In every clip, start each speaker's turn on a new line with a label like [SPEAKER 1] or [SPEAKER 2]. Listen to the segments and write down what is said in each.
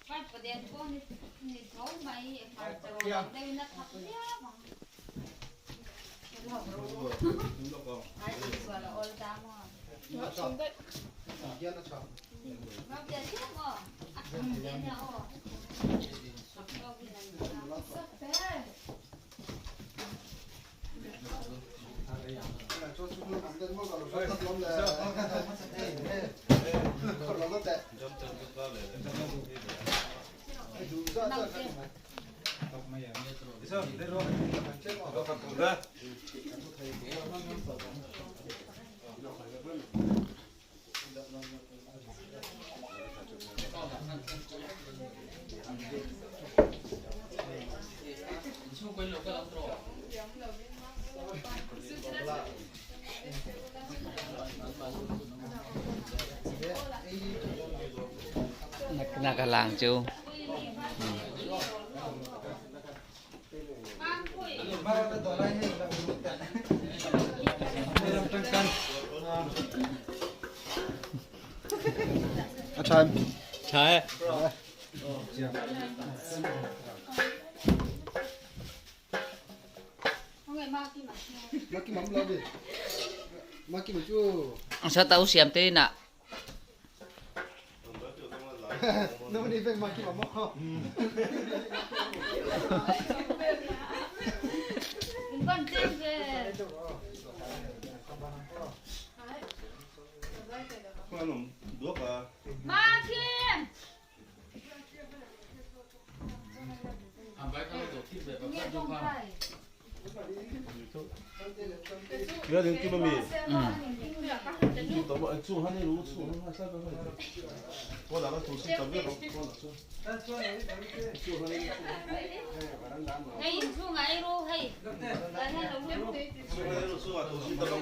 [SPEAKER 1] Vai poder pôr nesse rol, mas deve na tapia, mano. Ai, isso là ôi ta mà. Nó xuống đấy. Nó để tiếp mà. Để nhau.
[SPEAKER 2] Nakalang chu.
[SPEAKER 3] Chai.
[SPEAKER 2] Chai.
[SPEAKER 3] Maki mam lo đi. Maki mà chú.
[SPEAKER 2] Sao tao xem thế nè.
[SPEAKER 3] Nó đi về maki mam mo.
[SPEAKER 1] Con tên về.
[SPEAKER 4] Con đuốc à?
[SPEAKER 1] Ma Kim. Nghe không phải.
[SPEAKER 4] Cái đường kim mì. Tao bảo chú hắn đi lú chú hắn sao cái này? Qua đó chú chú tao biết không? Qua đó chú. Chú hắn đi.
[SPEAKER 1] Ngay xuống ngay rồi hay. Cái này đúng không?
[SPEAKER 4] Chú hắn đi chú à chú tao đâu.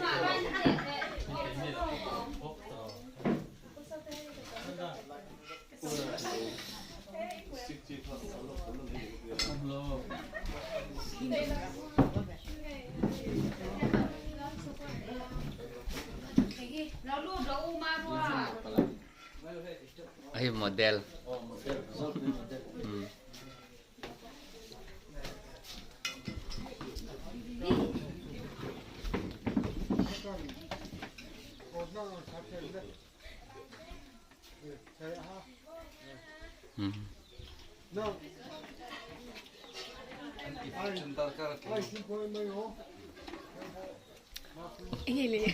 [SPEAKER 1] Nó luôn đâu mà rồi.
[SPEAKER 2] Ay model.
[SPEAKER 3] No. Ai xin coi mấy hố.
[SPEAKER 5] Ili.